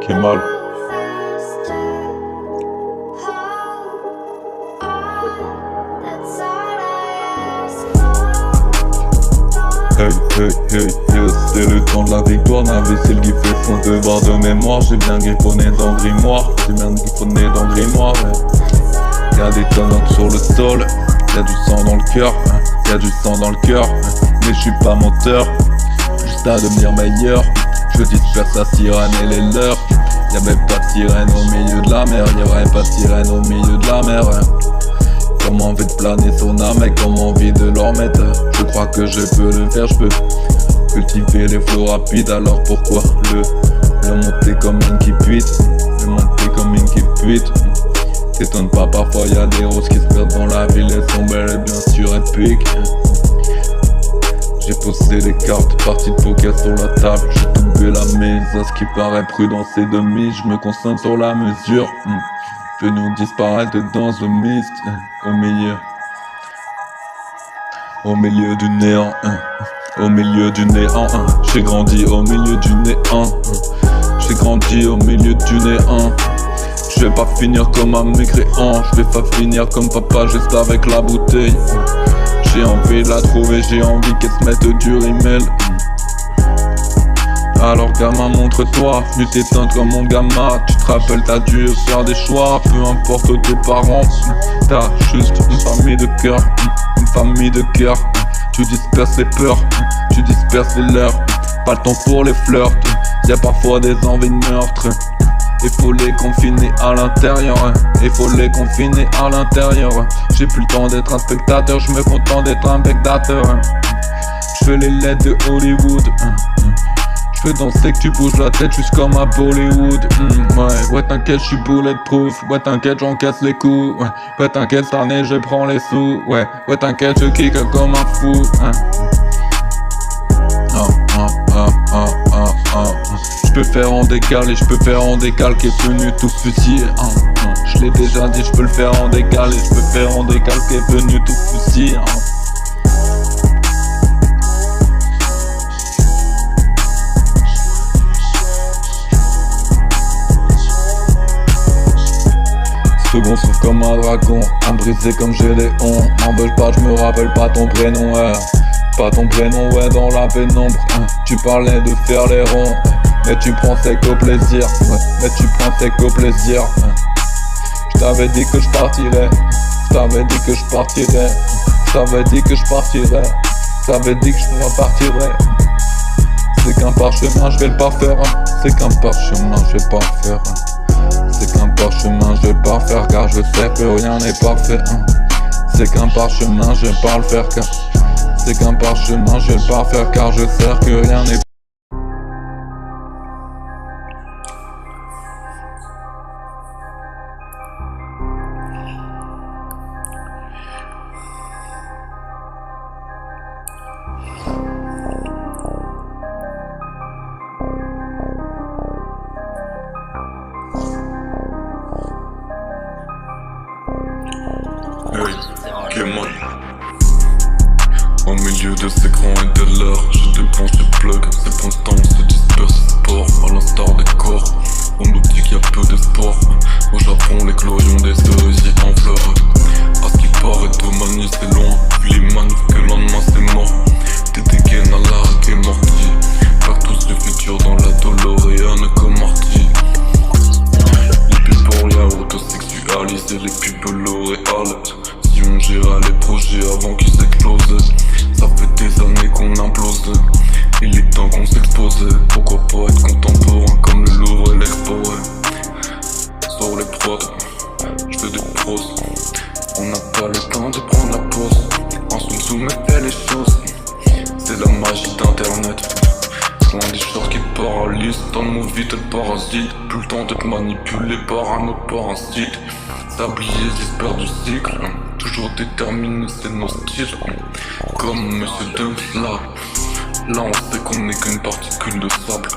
Kemal. Hey, hey, hey, hey, c'est le temps de la victoire, l'imbécile qui fait son devoir de mémoire. J'ai bien griffonné dans le grimoire, ouais. Y'a des tonnes sur le sol, y'a du sang dans le cœur, mais je suis pas menteur, juste à devenir meilleur. Je disperse la sirène et les leurs. Y'a même pas de sirène au milieu de la mer, y'aurait pas de sirène au milieu de la mer. Comme envie de planer son âme et comme envie de leur mettre. Je crois que je peux le faire, je peux cultiver les flots rapides. Alors pourquoi le monter comme une qui puite, T'étonnes pas, parfois y'a des roses qui se perdent dans la ville. Elles sont belles et bien sûr épiques. J'ai posé les cartes, partie de poker sur la table. J'ai doublé la mise, à ce qui paraît prudent c'est demi. Je me concentre sur la mesure. Je nous disparaître dans le mist, au milieu du néant, au milieu du néant. J'ai grandi au milieu du néant, j'ai grandi au milieu du néant. Je vais pas finir comme un mécréant, je vais pas finir comme papa juste avec la bouteille. J'ai envie de la trouver, j'ai envie qu'elle se mette du rimel. Alors gamin, montre-toi, mieux t'éteindre comme mon gamin. Tu te rappelles, t'as dû faire des choix, peu importe tes parents. T'as juste une famille de cœur, Tu disperses les peurs, tu disperses les leurs. Pas le temps pour les flirts, y'a parfois des envies de meurtre. Il faut les confiner à l'intérieur, J'ai plus le temps d'être un spectateur, je me contente d'être un spectateur. Je fais les lettres de Hollywood. Je fais danser que tu bouges la tête juste comme à Bollywood. Ouais t'inquiète, je suis bulletproof. Ouais t'inquiète, j'encaisse les coups. Ouais t'inquiète, cette année je prends les sous. Ouais t'inquiète, je kick comme un fou. Je peux faire en décalé, je peux faire en décal qui est venu tout fusiller. Je l'ai déjà dit, je peux le faire en décalé, je peux faire en décal qui est venu tout fusiller. Second souffle comme un dragon, un brisé comme Gédéon. M'en veux pas, je me rappelle pas ton prénom, Pas ton prénom, dans la pénombre. Tu parlais de faire les ronds, mais tu pensais qu'au plaisir, Je t'avais dit que je partirais, je t'avais dit que je partirais, C'est qu'un parchemin, je vais le parfaire, C'est qu'un parchemin, je vais pas faire, C'est qu'un parchemin, je vais pas faire car je sais que rien n'est parfait, C'est qu'un parchemin, je vais pas le faire car C'est qu'un parchemin, je vais pas faire car je sais que rien n'est Kemal. Au milieu de ces grands et de l'heure, je débranche le plug, c'est bon temps, on se disperse sport, à l'instar des corps. On nous dit qu'il y a peu d'espoir. Au Japon, les chlorions des cerisiers en fleurs. À ce qui paraît, Domani c'est loin, puis les manifs que le lendemain c'est mort. T'es dégaines à l'arc et mortier, faire tous du futur dans la DeLorean comme Marty. Les pubs pour yaourt sexualisés, les pubs L'Oréal. Si on gérait les projets avant qu'ils explosent, ça fait des années qu'on implose. Il est temps qu'on s'expose. Pourquoi pas être contemporain comme le Louvre et l'Expo, Sur les prods, j'fais des pros. On n'a pas le temps de prendre la pause. Un son sous me fait les choses. C'est la magie d'internet. Loin des choses qui paralysent. Dans le movie t'es parasite. Plus le temps d'être manipulé par un autre parasite. Sablier j'espère du cycle. Toujours déterminé, c'est nos styles. Comme Monsieur Dumps là. Là on sait qu'on n'est qu'une particule de sable.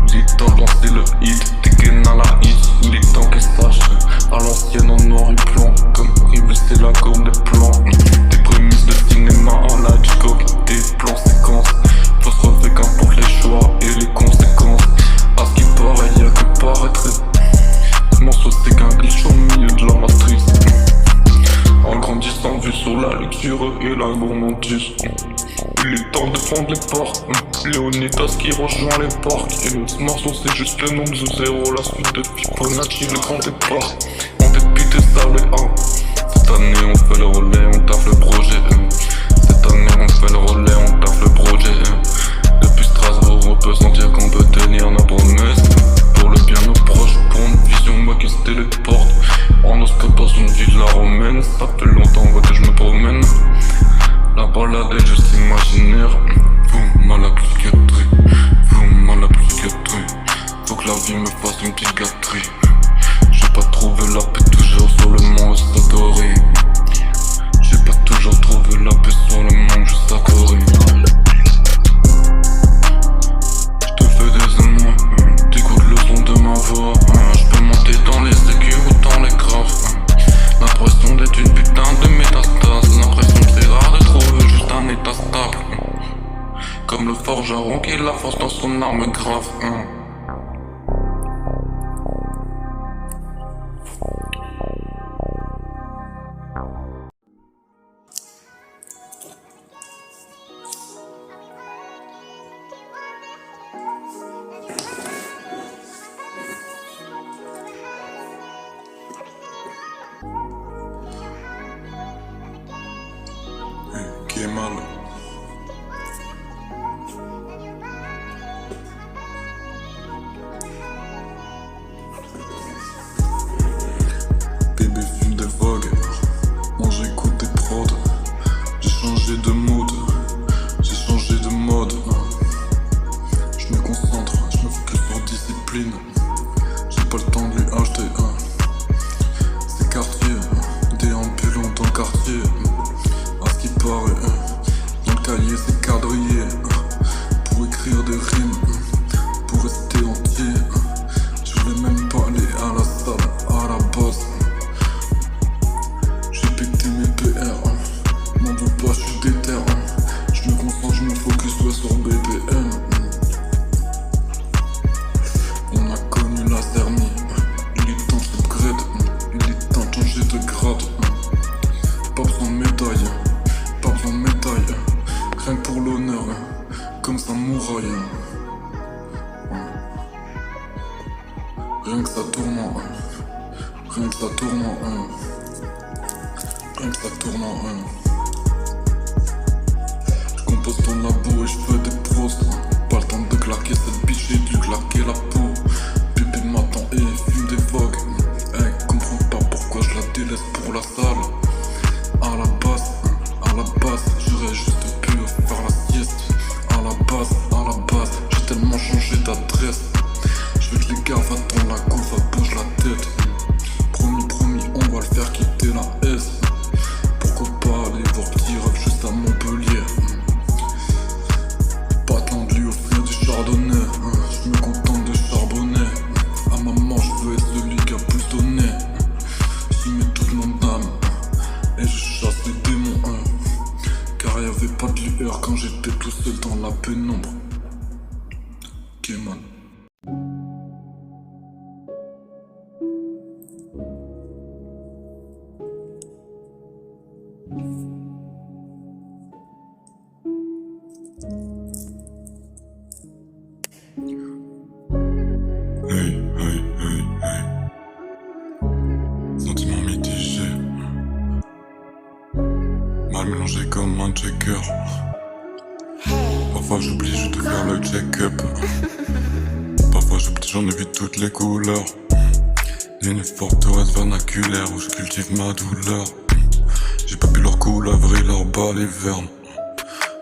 Il est temps de lancer le hit, dégaine à la hit. Il est temps qu'ils sachent, à l'ancienne en noir et blanc. Comme Rival c'est la gomme des plans. Des prémices de cinéma à la Hitchcock. Des plans séquences. Faut se relever qu'importe les choix et les conséquences. À ce qui paraît y'a que paraître. temps de prendre les portes. Léonidas qui rejoint les porcs. Et le morceau c'est juste le nombre de zéro. La suite de Fibonacci, le grand départ. On dépite des sables et cette année on fait le relais, on taffe le projet. Cette année on fait le relais, on taffe le projet. Depuis Strasbourg on peut sentir qu'on peut tenir nos promesses. Pour le bien nos proches, pour une vision moi qui se téléporte. En oscope dans une ville la romaine. Ça fait longtemps que je me promène. La balade est juste imaginaire. Vous mal à psychiatrie, vous mal à psychiatrie. Faut que la vie me fasse une petite gâterie. J'ai pas trouvé la paix toujours sur le mont Satori. J'ai pas toujours trouvé la paix sur le mont Satori. J'te fais des émois, t'écoutes le son de ma voix. J'peux monter dans les aigus ou dans les graves. L'impression d'être une putain de métastase. L'impression que c'est rare de trouver juste un état stable. Comme le forgeron qui la force dans son arme grave. Qui est mal. Bébé fume des vogues, moi j'écoute des prods. J'ai changé de mood, j'ai changé de mode. Je me concentre, je me focus sur discipline. J'ai pas le temps de lui acheter c'est quartier, déambulant dans le quartier. À ce qui paraît, dans le cahier c'est quadrillé. Pour écrire des rimes, pour rester entier. Je voulais même pas aller à la salle, à la base. J'ai pété mes PR, m'en veux pas, j'suis déter. Je me concentre, je me focus ouais, sur BPM. On a connu la thermie, il est temps de grade, il est temps de changer de grade. Pas besoin de médaille, pas besoin de médaille. Rien que pour l'honneur, comme samouraï. Rien que ça tourne en rien que ça tourne en rien que ça tourne en Je compose ton labo et je fais des pros. Pas le temps de claquer cette bitch, j'ai dû claquer la peau. Bébé m'attend et fume des vogues. Comprends pas pourquoi je la délaisse pour la salle. À la base, j'aurais juste pu faire la sieste. À la base, j'ai tellement changé d'adresse. Je veux que les gars attendent la couve, bouge la tête. Promis, on va le faire quitter la S. Pourquoi pas aller voir petit rêve juste à Montpellier. Pas tant de lui offrir du chardonnay. Je me contente de charbonner. À maman, je veux être celui qui a plus donné. J'y mets toute mon âme et je chasse les démons. Car y'avait pas de lueur quand j'étais tout seul dans la pénombre. Ok man. Hey. Sentiment mitigé. Mal mélangé comme un checker. Parfois j'oublie juste de faire le check-up. Parfois j'oublie, j'en ai vu toutes les couleurs. Une forteresse vernaculaire où je cultive ma douleur. J'ai pas pu leur coulavrer leur baliverne.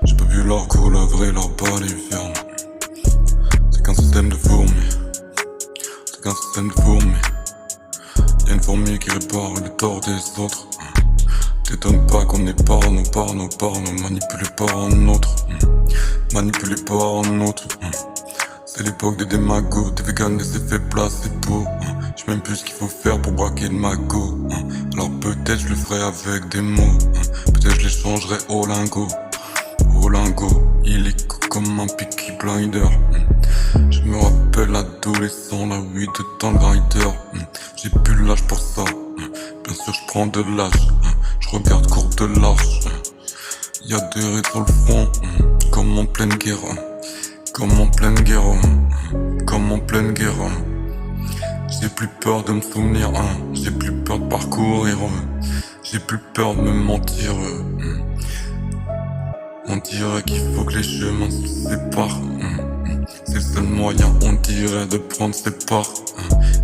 J'ai pas vu leur coulavrer leur baliverne. C'est qu'un système de fourmis. C'est qu'un système de fourmis. Y'a une fourmi qui répare les torts des autres. T'étonnes pas qu'on est parano, manipulé par un autre. Manipulé par un autre. C'est l'époque des démagos, des vegans, des effets placebo. J'sais même plus ce qu'il faut faire pour braquer le magot. Alors peut-être je le ferai avec des mots. Peut-être je les changerai au lingot. Au lingot, il est comme un Peaky Blinder. Je me rappelle adolescent, la weed dans le grinder. J'ai plus l'âge pour ça. Bien sûr je prends de l'âge. Je regarde court de large. Y'a des raids sur le front, comme en pleine guerre, comme en pleine guerre, comme en pleine guerre. J'ai plus peur de me souvenir, j'ai plus peur de parcourir, j'ai plus peur de me mentir. On dirait qu'il faut que les chemins se séparent. C'est le seul moyen, on dirait, de prendre ses parts.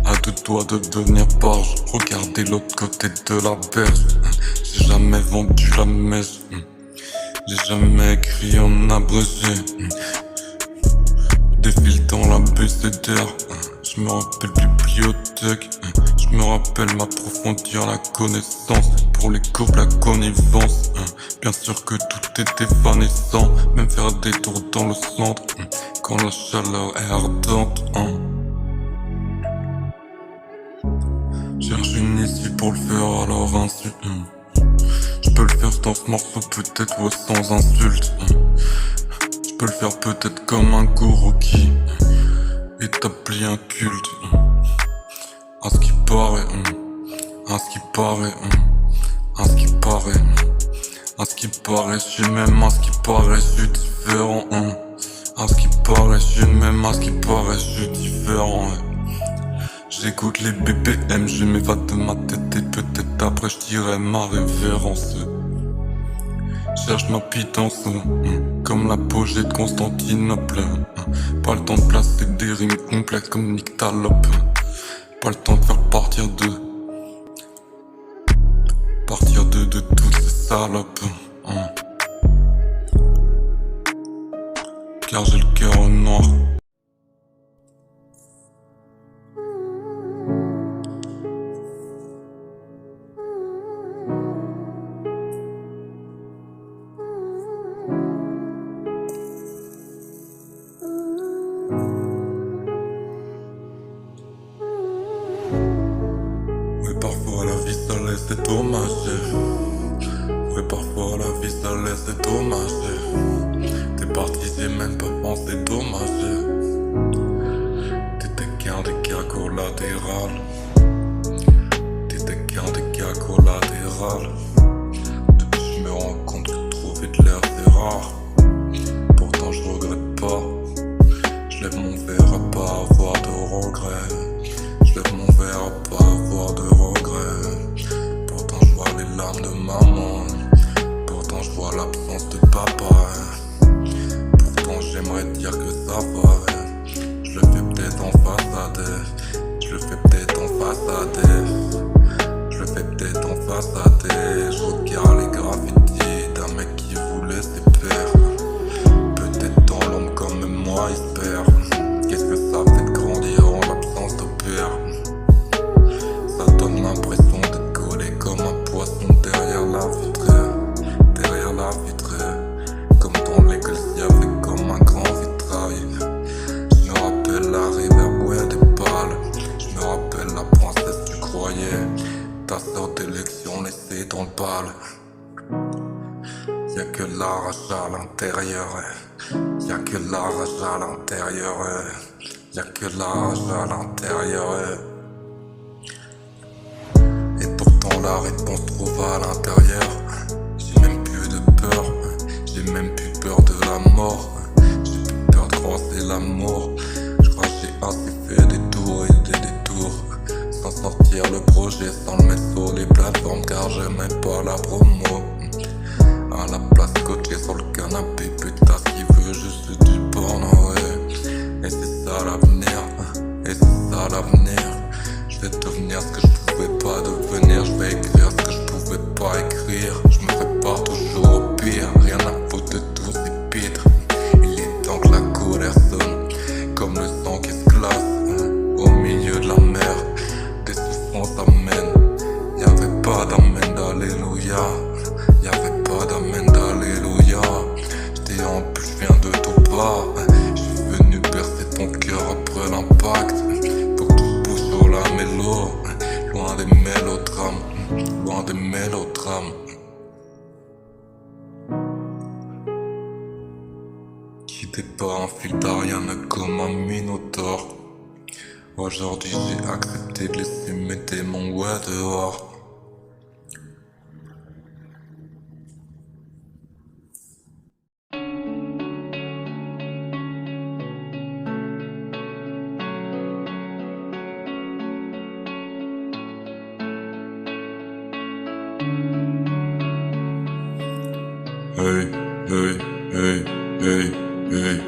À deux doigts de devenir barge, regardez l'autre côté de la berge. J'ai jamais vendu la mèche, j'ai jamais écrit en abrégé. Défile dans la BCDR, je me rappelle bibliothèque, je me rappelle m'approfondir la connaissance. Pour les courbes la connivence, bien sûr que tout est évanescent, même faire des tours dans le centre, quand la chaleur est ardente. Cherche une issue pour le faire alors insulte. Je peux le faire dans ce morceau peut-être ou sans insulte. Je peux le faire peut-être comme un gourou qui établit un culte. À ce qui paraît, à ce qui paraît, à ce qui paraît, à ce qui paraît, je suis même à ce qui paraît, je suis différent. À ce qui paraît, je suis même à ce qui paraît, je suis différent. J'écoute les BPM, je m'évade de ma tête et peut-être après je dirai ma révérence. Cherche ma pitance, comme l'apogée de Constantinople. Pas le temps de placer des rimes complexes comme Nyctalope. Pas le temps de faire partir de toutes ces salopes. Car j'ai le cœur noir. Oui, parfois la vie ça laisse des dommages. Oui, parfois la vie ça laisse des dommages. T'es parti, j'ai même pas pensé dommage. T'étais qu'un dégât collatéral. T'étais qu'un dégât collatéral. Depuis je me rends compte que trouver de l'air c'est rare. Pourtant je regrette pas. Je lève mon verre à pas avoir de regrets. Je lève mon verre à pas avoir de regrets. Pourtant je vois les larmes de maman. Pourtant je vois l'absence de papa. Pourtant j'aimerais dire que ça va. Je le fais peut-être en façade. Je le fais peut-être en façade. Je le fais peut-être en façade. Je regarde les graffitis d'un mec qui voulait ses pères. Peut-être dans l'ombre comme moi il se perd. Qu'est-ce que ça fait de grandir en l'absence de père? Ça donne l'impression d'être collé comme un poisson derrière la vitrée. Derrière la vitrée. Comme dans l'école s'il y avait comme un grand vitrail. Je me rappelle la rivière bouée des pales. Je me rappelle la princesse tu croyais. Ta sœur d'élection laissée dans le bal. Y'a que la rage à l'intérieur. Y'a que la rage à l'intérieur. Y'a que la rage à l'intérieur. Et pourtant la réponse trouve à l'intérieur. J'ai même plus de peur. J'ai même plus peur de la mort. J'ai plus peur de croiser l'amour. Je crois que j'ai assez fait des tours et des détours. Sans sortir le projet, sans le mettre sur les plateformes. Car j'aimais pas la promo. À la place coaché sur le canapé. Putain ce qu'il veut juste du porno, ouais. Et c'est ça l'avenir. Et c'est ça l'avenir. Je vais devenir ce que je pouvais pas devenir. Je vais écrire ce que je pouvais pas écrire. Je me prépare toujours au pire. Rien à foutre de tous ces pitres. Il est temps que la colère sonne. Comme le sang qui se glace au milieu de la mer. Des souffrances amènent. Y'avait pas d'amène d'alléluia. Y'avait pas d'amène d'alléluia. J'étais en plus, je viens de tout bas. J'suis venu percer ton cœur après l'impact. Faut que tout bouge sur la mélo. Loin des mélodrames. Loin des mélodrames. Quittez pas un fil d'Ariane comme un minotaure. Aujourd'hui j'ai accepté de laisser mes démons ouais dehors. hey, hey, hey, hey, hey.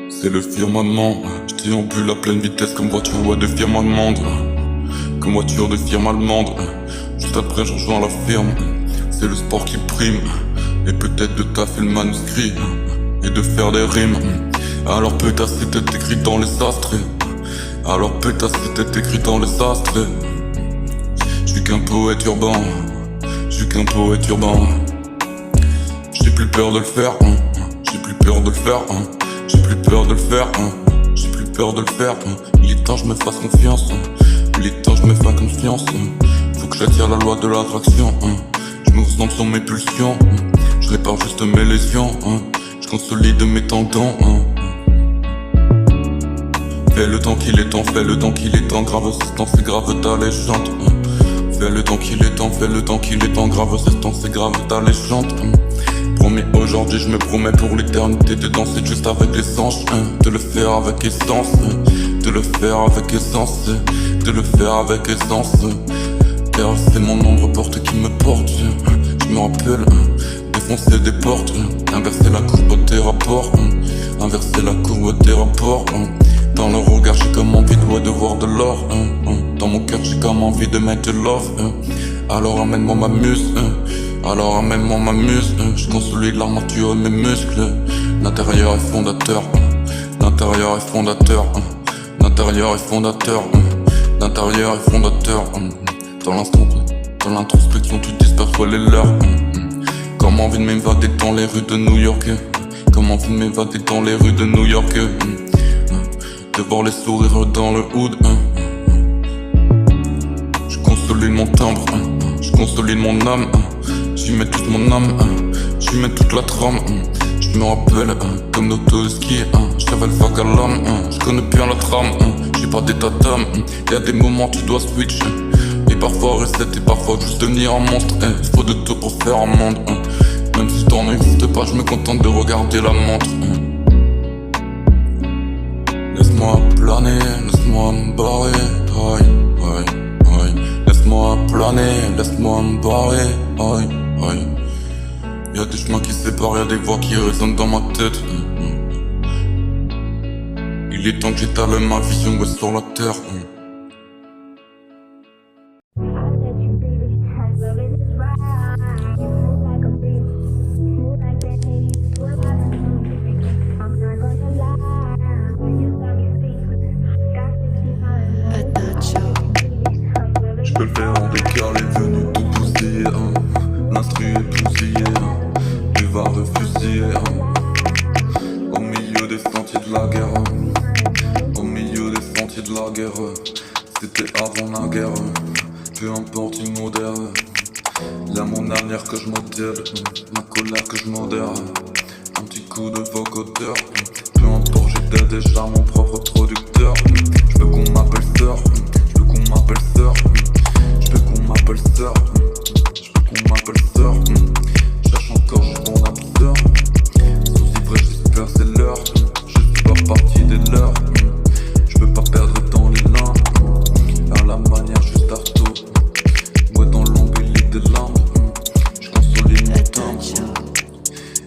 C'est le firmament, je déambule à pleine vitesse comme voiture de firme allemande. Comme voiture de firme allemande. Juste après je rejoins la firme. C'est le sport qui prime. Et peut-être de taffer le manuscrit et de faire des rimes. Alors peut-être c'était écrit dans les astres. Alors peut-être c'était écrit dans les astres. J'suis qu'un poète urbain. J'suis qu'un poète urbain. J'ai plus peur de le faire. J'ai plus peur de le faire. J'ai plus peur de le faire. J'ai plus peur de le faire. Il est temps je me fasse confiance. Il est temps je me fasse confiance. Faut que j'attire la loi de l'attraction. Je me ressens sur mes pulsions. Je répare juste mes lésions. Je consolide mes tendons. Fais le temps qu'il est temps, fais le temps qu'il est temps. Grave ce temps c'est grave ta légende. Fais le temps qu'il est temps, fais le temps qu'il est temps. Grave ce temps c'est grave ta légende. Promis aujourd'hui je me promets pour l'éternité de danser juste avec l'essence. De le faire avec essence. De le faire avec essence. De le faire avec essence. Car c'est mon ombre porte qui me porte. Je me rappelle défoncer des portes. Inverser la courbe des rapports. Inverser la courbe des rapports. Dans le regard j'ai comme envie de voir de l'or. Dans mon cœur j'ai comme envie de mettre de love. Alors amène-moi ma muse. Alors amène-moi ma muse. Je consolide l'armature de mes muscles. L'intérieur est fondateur. L'intérieur est fondateur. L'intérieur est fondateur. L'intérieur est fondateur. Dans l'introspection tu disperses les leurs. Comme envie de m'évader dans les rues de New York. Comme envie de m'évader dans les rues de New York. De voir les sourires dans le hood. Je consolide mon timbre. Je consolide mon âme. J'y mets toute mon âme. J'y mets toute la trame. Je me rappelle comme d'auto-ski. J'avais le vague à l'âme. Je connais bien la trame. J'ai pas d'état d'âme. Y'a des moments tu dois switch. Et parfois reset et parfois juste devenir un monstre. Faut de tout pour faire un monde. Même si ton n'existe pas, je me contente de regarder la montre. Laisse-moi planer, laisse-moi me barrer. Aïe, aïe, aïe. Laisse-moi planer, laisse-moi me barrer. Aïe, aïe. Y'a des chemins qui séparent, y'a des voix qui résonnent dans ma tête. Il est temps que j'étale ma vision sur la terre. Je peux le faire en décalé, venu tout bousiller. L'instru est bousillé, tu vas refuser. Au milieu des sentiers de la guerre. Au milieu des sentiers de la guerre. C'était avant la guerre. Peu importe il modère. Là mon avenir que je modèle. Ma colère que je modère. Un petit coup de vocoteur. Peu importe j'étais déjà mon propre producteur. Je veux qu'on m'appelle sœur. Je veux qu'on m'appelle sœur. Je veux qu'on m'appelle sœur. Je veux qu'on m'appelle sœur. Cherche encore, j'ai mon âme sœur. Souci vrai, j'espère c'est l'heure. Je fais pas partie des leurs. Je peux pas perdre dans les limbes. À la manière juste Arto. Moi dans l'embellique des larmes. Je consolide mon timbre.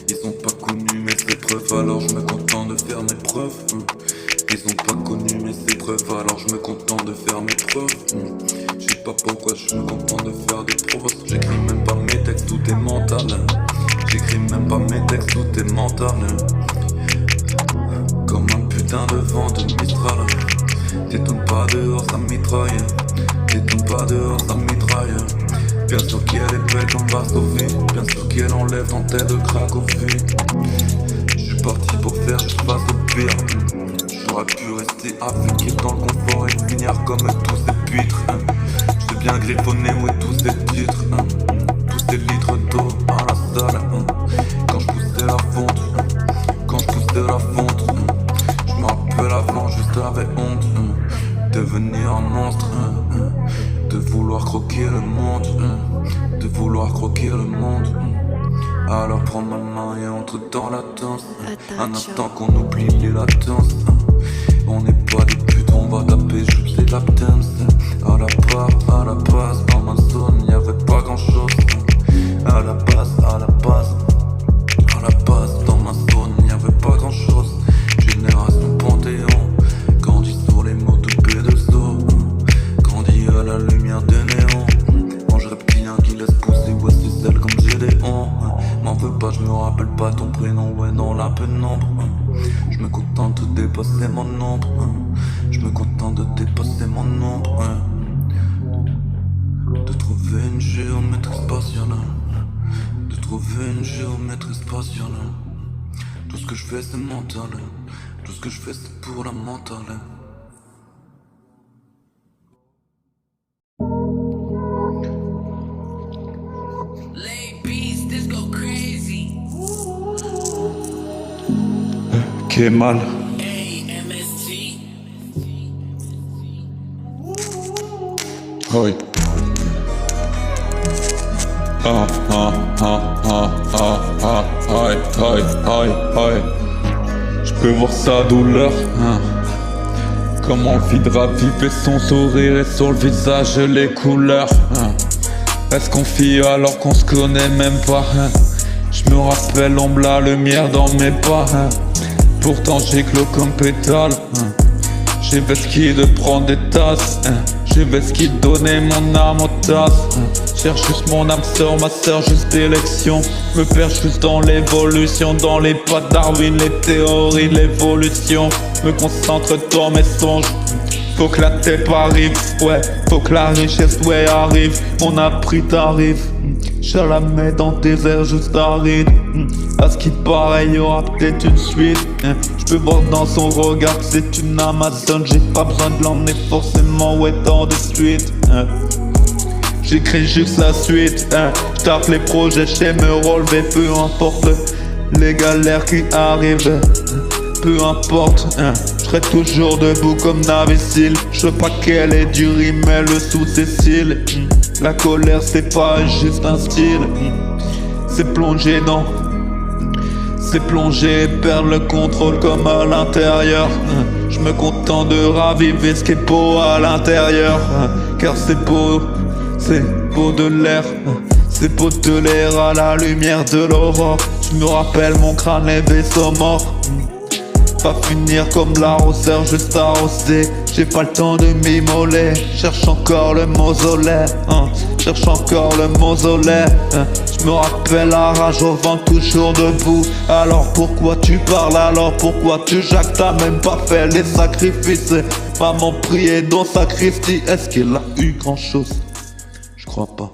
Ils ont pas connu mes épreuves, alors je me contente de faire mes preuves. Ils ont pas connu mes épreuves, alors je me contente de faire mes preuves. Je sais pas pourquoi je me contente de faire des preuves. J'écris même pas mes textes, tout est mental. J'écris même pas mes textes, tout est mental. Comme un putain de vent de Mistral. T'étonnes pas dehors, ça mitraille. T'étonnes pas dehors, ça mitraille. Bien sûr qu'elle est belle comme Varsovie. Bien sûr qu'elle enlève ton tête de Cracovie. J'suis parti pour faire juste face au pire. J'aurais pu rester affliqué dans le confort et finir comme tous ces puîtres. J'sais bien griffonner, ouais, tous ces titres. Tous ces litres d'eau à la salle. Quand j'poussais la fonte. Quand j'poussais la fonte. J'me rappelle avant, juste j'avais honte. Devenir un monstre. De vouloir croquer le monde. De vouloir croquer le monde. Alors prends ma main et entre dans la danse. Un instant qu'on oublie les latences. On n'est pas des putes, on va taper juste les lap dance. À la base, dans ma zone, y'avait pas grand chose. À la base, Je me contente de dépasser mon nombre. Je me contente de dépasser mon nombre. De trouver une géométrie spatiale. De trouver une géométrie spatiale. Tout ce que je fais c'est mental. Tout ce que je fais c'est pour la mentale. Kemal. Hoi. Je peux voir sa douleur. Comment envie de raviver son sourire et sur le visage les couleurs. Est-ce qu'on fuit alors qu'on se connaît même pas? Je me rappelle l'ombre, la lumière dans mes pas. Pourtant j'ai clos comme pétale. J'ai vesquille de prendre des tasses. J'ai vesquille de donner mon âme aux tasses. Cherche juste mon âme sœur, ma sœur, juste d'élection. Me perche juste dans l'évolution, dans les pas de Darwin, les théories de l'évolution. Me concentre dans mes songes. Faut que la tête arrive, ouais, faut que la richesse, ouais, arrive. On a pris tarif, je la mets dans tes airs juste aride. À ce qui paraît, y'aura peut-être une suite. Je peux voir dans son regard que c'est une Amazon. J'ai pas besoin de l'emmener forcément, ouais, dans de suite. J'écris juste la suite. Je tape les projets, j'sais me relever, peu importe les galères qui arrivent. Peu importe, je serai toujours debout comme Navicile. Je veux pas qu'elle ait du rimel sous ses cils. La colère c'est pas juste un style. C'est plonger dans, c'est plonger et perdre le contrôle comme à l'intérieur. Je me contente de raviver ce qui est beau à l'intérieur. Car c'est beau de l'air. C'est beau de l'air à la lumière de l'aurore. Je me rappelle mon crâne les vaisseaux morts. Pas finir comme l'arroseur, juste arrosé. J'ai pas le temps de m'immoler. Cherche encore le mausolée, cherche encore le mausolée. Je me rappelle la rage au vent, toujours debout. Alors pourquoi tu parles, alors pourquoi tu jacques? T'as même pas fait les sacrifices. Maman priait dans sacrifice. Est-ce qu'elle a eu grand chose? Je crois pas.